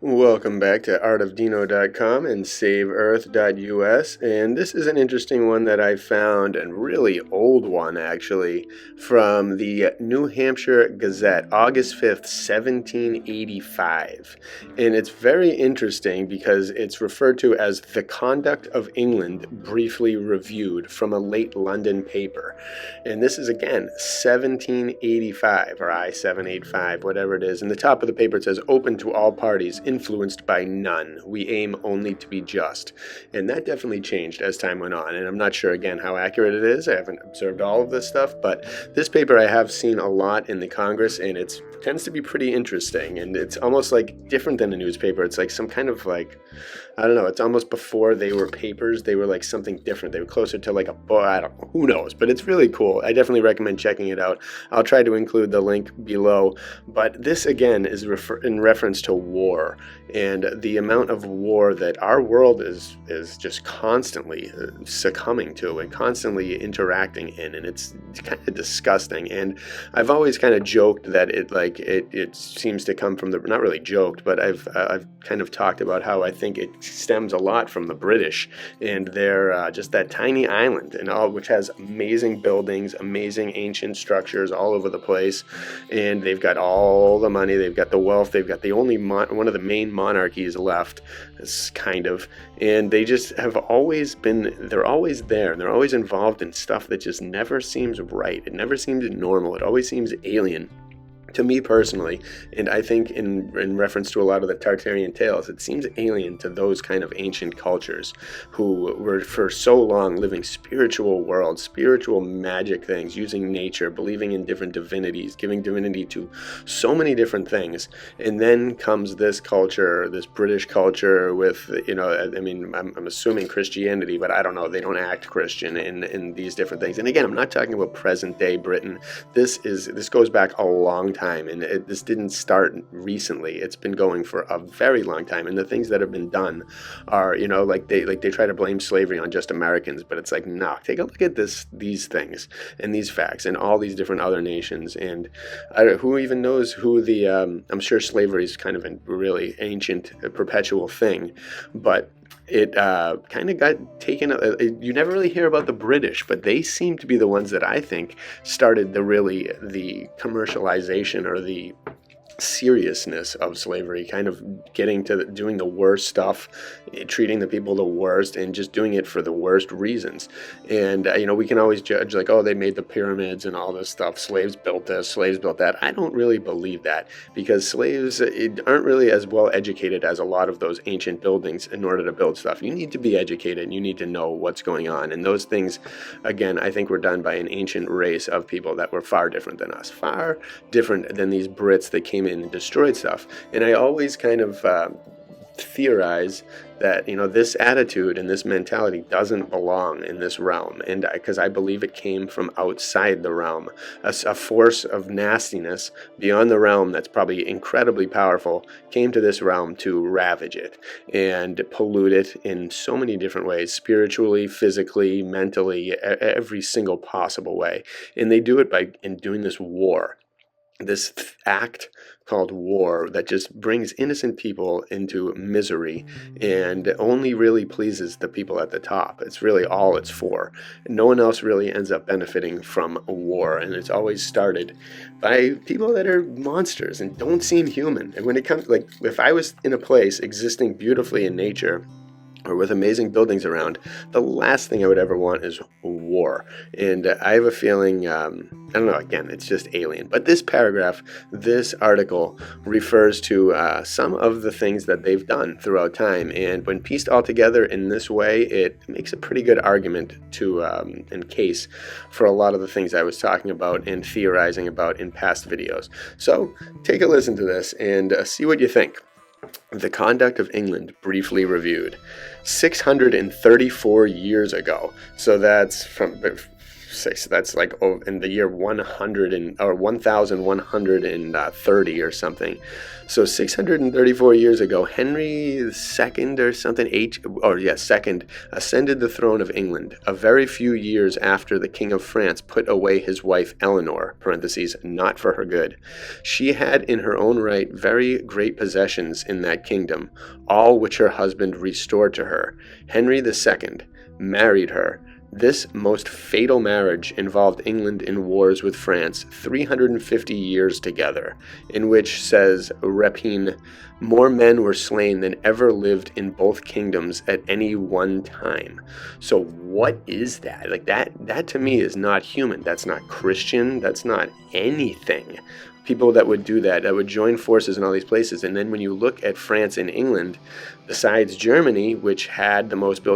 Welcome back to artofdino.com and saveearth.us, and this is an interesting one that I found, and really old one actually, from the New Hampshire Gazette, August 5th, 1785. And it's very interesting because it's referred to as The Conduct of England Briefly Reviewed from a late London paper. And this is again 1785 or I-785, whatever it is. In the top of the paper it says, "Open to all parties, influenced by none. We aim only to be just." And that definitely changed as time went on. And I'm not sure, again, how accurate it is. I haven't observed all of this stuff, but this paper I have seen a lot in the Congress, and it tends to be pretty interesting. And it's almost like different than a newspaper. It's like some kind of like, I don't know, it's almost before they were papers. They were like something different. They were closer to like a book. I don't know. Who knows? But it's really cool. I definitely recommend checking it out. I'll try to include the link below. But this, again, is in reference to war and the amount of war that our world is just constantly succumbing to and constantly interacting in. And it's kind of disgusting. And I've always kind of joked that it seems to come from the, not really joked, but I've kind of talked about how I think it stems a lot from the British and their just that tiny island and all, which has amazing buildings, amazing ancient structures all over the place, and they've got all the money, they've got the wealth, they've got the only one of the main monarchies left, kind of, and they just have always been, they're always there, and they're always involved in stuff that just never seems right. It never seems normal. It always seems alien to me personally, and I think in reference to a lot of the Tartarian tales, it seems alien to those kind of ancient cultures who were for so long living spiritual worlds, spiritual magic things, using nature, believing in different divinities, giving divinity to so many different things. And then comes this culture, this British culture with, I mean, I'm assuming Christianity, but I don't know, they don't act Christian in these different things. And again, I'm not talking about present day Britain. This goes back a long time, and this didn't start recently. It's been going for a very long time, and the things that have been done are, they try to blame slavery on just Americans, but it's like, no, take a look at these things and these facts and all these different other nations, and who even knows who the I'm sure slavery is kind of a really ancient perpetual thing, but it kind of got taken. You never really hear about the British, but they seem to be the ones that I think started the commercialization or the seriousness of slavery, kind of getting to doing the worst stuff, treating the people the worst, and just doing it for the worst reasons. And we can always judge like, oh, they made the pyramids and all this stuff, slaves built this, slaves built that. I don't really believe that, because slaves aren't really as well educated as a lot of those ancient buildings in order to build stuff. You need to be educated, and you need to know what's going on, and those things, again, I think were done by an ancient race of people that were far different than us, far different than these Brits that came in and destroyed stuff. And I always kind of theorize that this attitude and this mentality doesn't belong in this realm, and because I believe it came from outside the realm, a force of nastiness beyond the realm that's probably incredibly powerful came to this realm to ravage it and pollute it in so many different ways, spiritually, physically, mentally, every single possible way. And they do it by doing this war, this act called war that just brings innocent people into misery and only really pleases the people at the top. It's really all it's for. No one else really ends up benefiting from a war, and it's always started by people that are monsters and don't seem human. And when it comes, like, if I was in a place existing beautifully in nature or with amazing buildings around, the last thing I would ever want is war. And I have a feeling, I don't know, again, it's just alien. But this paragraph, this article, refers to some of the things that they've done throughout time. And when pieced all together in this way, it makes a pretty good argument to, in case, for a lot of the things I was talking about and theorizing about in past videos. So take a listen to this and see what you think. The Conduct of England Briefly Reviewed. 634 years ago. So that's from six. That's like in the year 1130 or something. So 634 years ago, Henry II or something, second, ascended the throne of England, a very few years after the King of France put away his wife Eleanor, parentheses, not for her good. She had in her own right very great possessions in that kingdom, all which her husband restored to her. Henry II married her. This most fatal marriage involved England in wars with France 350 years together, in which, says Rapin, more men were slain than ever lived in both kingdoms at any one time. So what is that? Like that to me is not human. That's not Christian. That's not anything. People that would do that would join forces in all these places. And then when you look at France and England, besides Germany, which had the most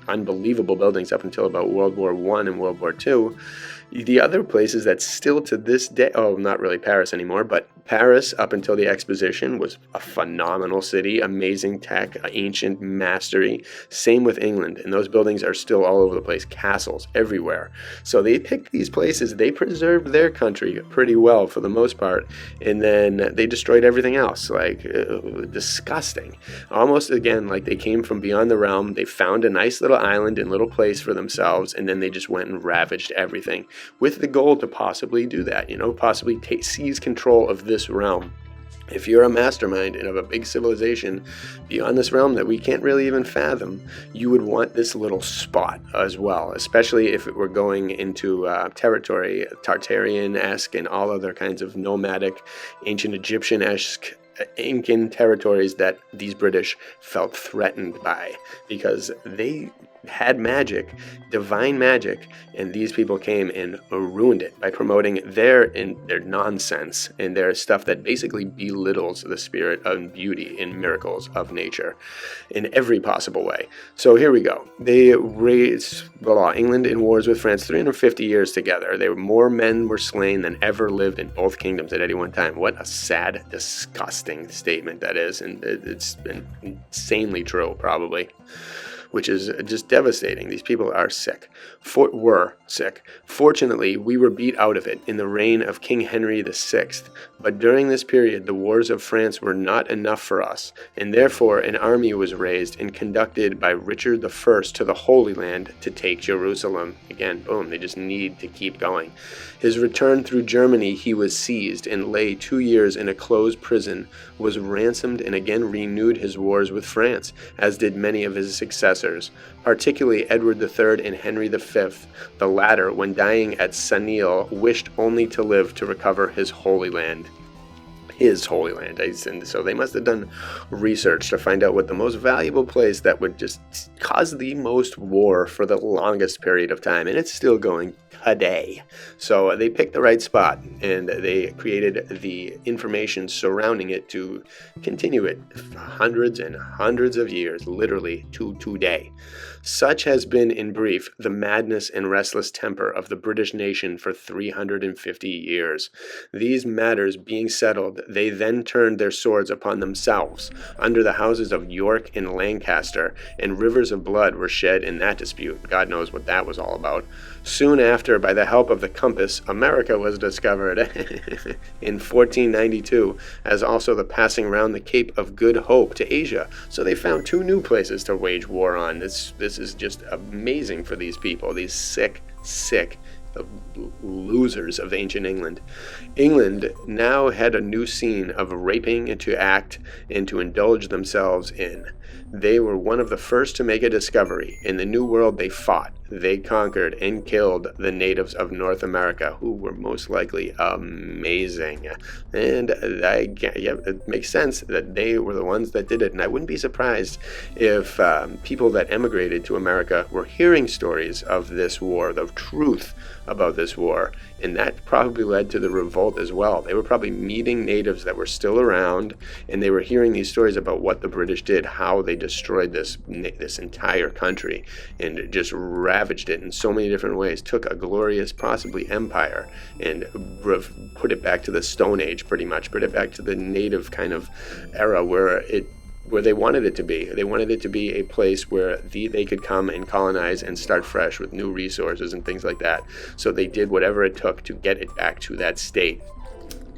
unbelievable buildings up until about World War I and World War II, the other places that still to this day, not really Paris anymore, but Paris up until the Exposition was a phenomenal city, amazing tech, ancient mastery. Same with England, and those buildings are still all over the place, castles everywhere. So they picked these places, they preserved their country pretty well for the most part, and then they destroyed everything else, disgusting. Almost, again, like they came from beyond the realm, they found a nice little island and little place for themselves, and then they just went and ravaged everything, with the goal to possibly do that, possibly seize control of this realm. If you're a mastermind and of a big civilization beyond this realm that we can't really even fathom, you would want this little spot as well, especially if it were going into territory, Tartarian-esque and all other kinds of nomadic, ancient Egyptian-esque Incan territories that these British felt threatened by, because they had magic, divine magic, and these people came and ruined it by promoting their nonsense and their stuff that basically belittles the spirit and beauty and miracles of nature in every possible way. So here we go. They raised England in wars with France 350 years together. More men were slain than ever lived in both kingdoms at any one time. What a sad, disgusting statement that is, and it's been insanely true, probably, which is just devastating. These people are sick. Were sick. Fortunately, we were beat out of it in the reign of King Henry VI, but during this period, the wars of France were not enough for us, and therefore an army was raised and conducted by Richard I to the Holy Land to take Jerusalem. Again, boom, they just need to keep going. His return through Germany, he was seized and lay 2 years in a closed prison, was ransomed, and again renewed his wars with France, as did many of his successors, particularly Edward III and Henry V. The latter, when dying at Sanil, wished only to live to recover his Holy Land. His Holy Land. And so they must have done research to find out what the most valuable place that would just cause the most war for the longest period of time. And it's still going today. So they picked the right spot, and they created the information surrounding it to continue it hundreds and hundreds of years, literally to today. Such has been, in brief, the madness and restless temper of the British nation for 350 years. These matters being settled, they then turned their swords upon themselves, under the houses of York and Lancaster, and rivers of blood were shed in that dispute. God knows what that was all about. Soon after, by the help of the compass, America was discovered in 1492, as also the passing round the Cape of Good Hope to Asia. So they found 2 new places to wage war on. This is just amazing for these people, these sick losers of ancient England. England now had a new scene of raping to act and to indulge themselves in. They were one of the first to make a discovery. In the New World, they fought, they conquered, and killed the natives of North America, who were most likely amazing. And it makes sense that they were the ones that did it. And I wouldn't be surprised if people that emigrated to America were hearing stories of this war, the truth about this war, and that probably led to the revolt as well. They were probably meeting natives that were still around, and they were hearing these stories about what the British did, how they destroyed this entire country and just ravaged it in so many different ways, took a glorious, possibly empire, and put it back to the Stone Age, pretty much, put it back to the native kind of era where it where they wanted it to be. They wanted it to be a place where they could come and colonize and start fresh with new resources and things like that. So they did whatever it took to get it back to that state.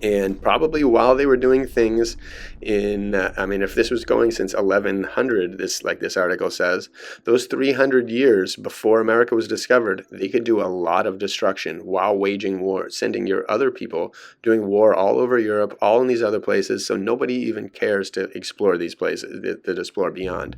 And probably while they were doing things in, if this was going since 1100, this article says, those 300 years before America was discovered, they could do a lot of destruction while waging war, sending your other people doing war all over Europe, all in these other places, so nobody even cares to explore these places, to explore beyond.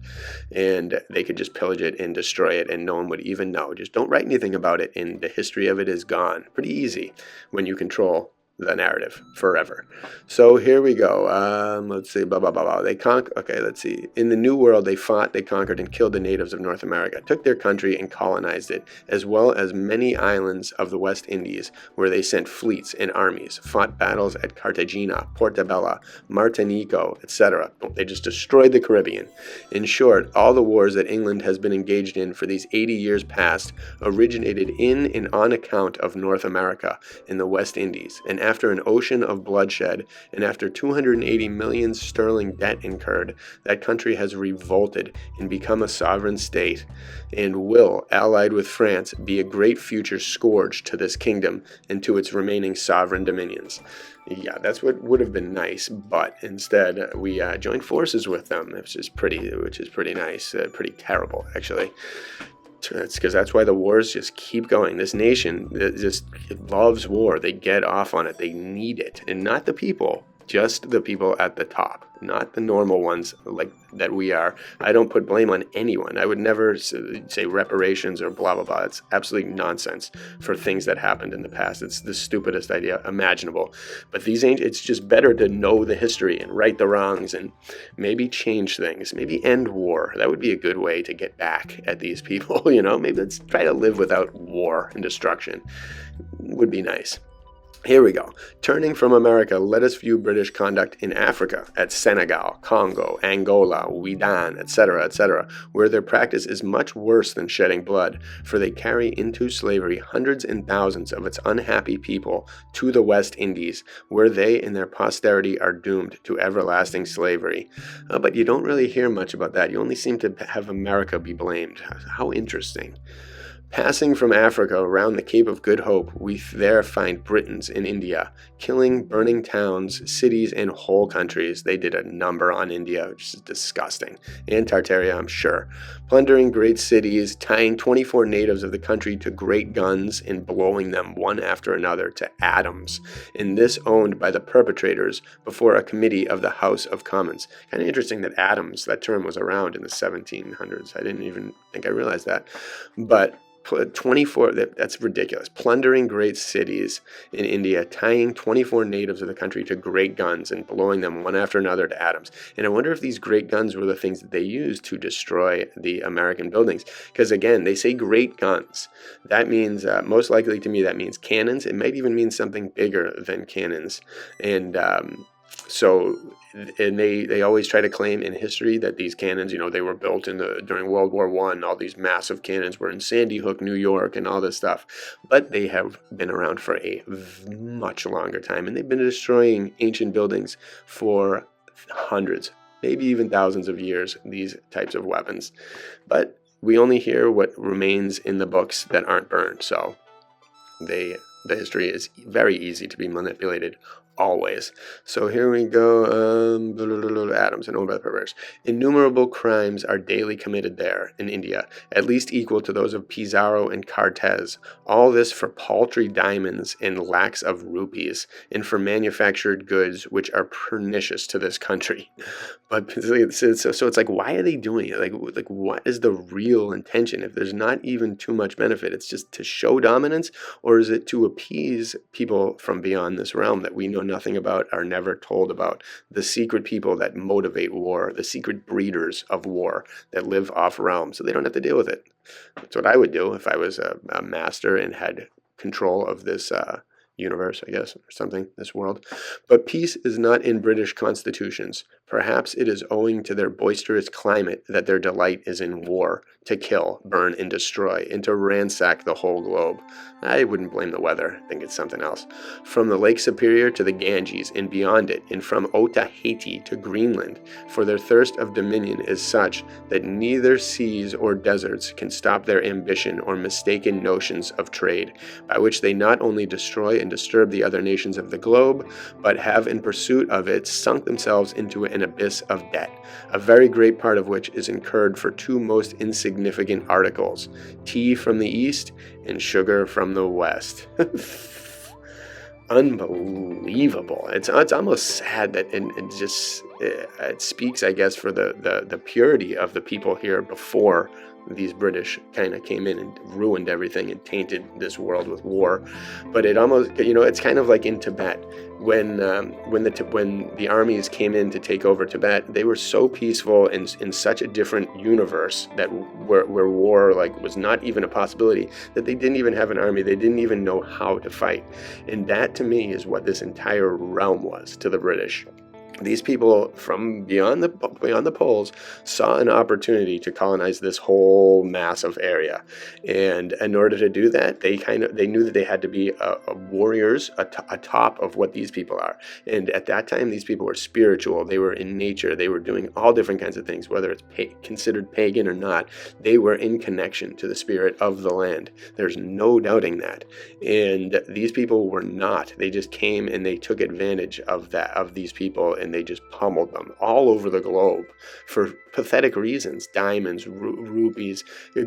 And they could just pillage it and destroy it, and no one would even know. Just don't write anything about it, and the history of it is gone. Pretty easy when you control the narrative forever. So here we go. Let's see. Okay, let's see. In the New World, they fought, they conquered, and killed the natives of North America, took their country and colonized it, as well as many islands of the West Indies, where they sent fleets and armies, fought battles at Cartagena, Portobello, Martinico, etc. They just destroyed the Caribbean. In short, all the wars that England has been engaged in for these 80 years past originated in and on account of North America in the West Indies, and after an ocean of bloodshed, and after 280 million sterling debt incurred, that country has revolted and become a sovereign state, and will, allied with France, be a great future scourge to this kingdom and to its remaining sovereign dominions. Yeah, that's what would have been nice, but instead we joined forces with them, which is pretty nice, pretty terrible actually. It's because that's why the wars just keep going. This nation just loves war. They get off on it. They need it. And not the people, just the people at the top, not the normal ones like that we are. I don't put blame on anyone. I would never say reparations or blah, blah, blah. It's absolutely nonsense for things that happened in the past. It's the stupidest idea imaginable. But it's just better to know the history and right the wrongs and maybe change things, maybe end war. That would be a good way to get back at these people, Maybe let's try to live without war and destruction. Would be nice. Here we go. Turning from America, let us view British conduct in Africa, at Senegal, Congo, Angola, Sudan, etc., where their practice is much worse than shedding blood, for they carry into slavery hundreds and thousands of its unhappy people to the West Indies, where they and their posterity are doomed to everlasting slavery. But you don't really hear much about that. You only seem to have America be blamed. How interesting. Passing from Africa around the Cape of Good Hope, we there find Britons in India, killing, burning towns, cities, and whole countries. They did a number on India, which is disgusting. And Tartaria, I'm sure. Plundering great cities, tying 24 natives of the country to great guns and blowing them one after another to atoms. And this owned by the perpetrators before a committee of the House of Commons. Kind of interesting that atoms, that term was around in the 1700s. I didn't even think I realized that. But 24, that's ridiculous. Plundering great cities in India, tying 24 natives of the country to great guns and blowing them one after another to atoms. And I wonder if these great guns were the things that they used to destroy the American buildings. Because again, they say great guns. That means, most likely to me, that means cannons. It might even mean something bigger than cannons. And they always try to claim in history that these cannons, they were built during World War I. All these massive cannons were in Sandy Hook, New York, and all this stuff. But they have been around for a much longer time, and they've been destroying ancient buildings for hundreds, maybe even thousands of years, these types of weapons. But we only hear what remains in the books that aren't burned, so the history is very easy to be manipulated. Always. So here we go. Atoms and owned by the perverse. Innumerable crimes are daily committed there in India, at least equal to those of Pizarro and Cortez. All this for paltry diamonds and lakhs of rupees, and for manufactured goods which are pernicious to this country. But so it's like, why are they doing it? Like what is the real intention? If there's not even too much benefit, it's just to show dominance, or is it to appease people from beyond this realm that we know nothing about, are never told about, the secret people that motivate war, the secret breeders of war that live off realm, so they don't have to deal with it. That's what I would do if I was a master and had control of this universe, I guess, or something, this world. But peace is not in British constitutions, Perhaps it is owing to their boisterous climate that their delight is in war, to kill, burn, and destroy, and to ransack the whole globe. I wouldn't blame the weather. I think it's something else. From the Lake Superior to the Ganges and beyond it, and from Otaheite to Greenland, for their thirst of dominion is such that neither seas or deserts can stop their ambition or mistaken notions of trade, by which they not only destroy and disturb the other nations of the globe, but have in pursuit of it sunk themselves into an abyss of debt, a very great part of which is incurred for two most insignificant articles, tea from the east and sugar from the west. Unbelievable. It's almost sad that it speaks, I guess, for the purity of the people here before these British kind of came in and ruined everything and tainted this world with war. But it almost, it's kind of like in Tibet when the armies came in to take over Tibet. They were so peaceful in such a different universe that where war was not even a possibility, that they didn't even have an army. They didn't even know how to fight. And that to me is what this entire realm was to the British. These people from beyond the poles saw an opportunity to colonize this whole massive area, and in order to do that, they knew that they had to be warriors atop of what these people are. And at that time, these people were spiritual. They were in nature. They were doing all different kinds of things, whether it's considered pagan or not. They were in connection to the spirit of the land. There's no doubting that. And these people were not. They just came and they took advantage of these people, and they just pummeled them all over the globe for pathetic reasons. Diamonds, rupees,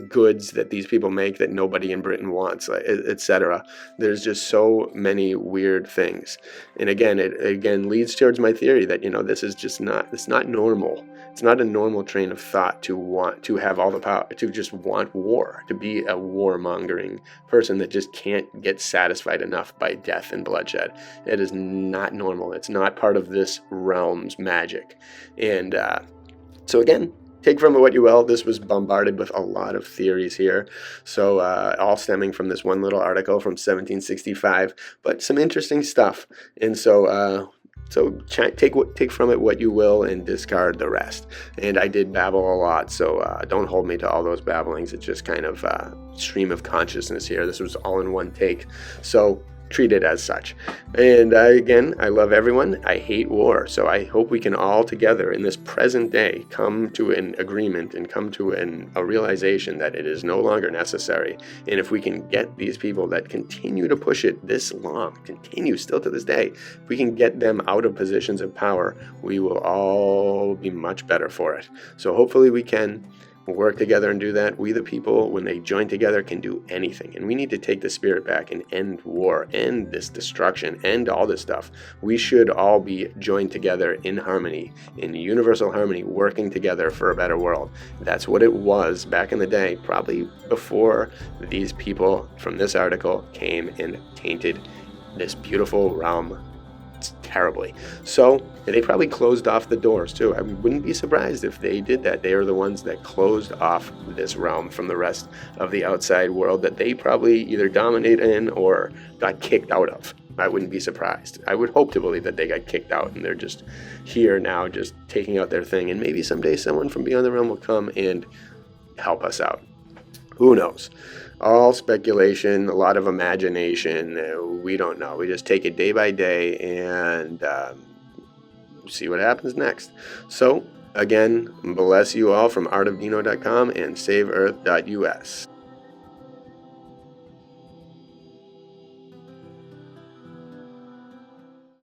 goods that these people make that nobody in Britain wants, etc. There's just so many weird things. And again, it leads towards my theory that, this is just it's not normal. It's not a normal train of thought to want to have all the power, to just want war, to be a warmongering person that just can't get satisfied enough by death and bloodshed. It is not normal. It's not part of this realm's magic. And so again, take from it what you will. This was bombarded with a lot of theories here. So all stemming from this one little article from 1765, but some interesting stuff. And so take from it what you will and discard the rest. And I did babble a lot, so don't hold me to all those babblings. It's just kind of stream of consciousness here. This was all in one take. So treat it as such. And again, I love everyone. I hate war. So I hope we can all together in this present day come to an agreement and come to a realization that it is no longer necessary. And if we can get these people that continue to push it this long, continue still to this day, if we can get them out of positions of power, we will all be much better for it. So hopefully we can work together and do that. We, the people, when they join together, can do anything. And we need to take the spirit back and end war, end this destruction, end all this stuff. We should all be joined together in harmony, in universal harmony, working together for a better world. That's what it was back in the day, probably before these people from this article came and tainted this beautiful realm terribly. So they probably closed off the doors too. I wouldn't be surprised if they did that. They are the ones that closed off this realm from the rest of the outside world that they probably either dominate in or got kicked out of. I wouldn't be surprised. I would hope to believe that they got kicked out and they're just here now, just taking out their thing. And maybe someday someone from beyond the realm will come and help us out. Who knows? All speculation, a lot of imagination. We don't know. We just take it day by day and see what happens next. So, again, bless you all from artofdino.com and saveearth.us.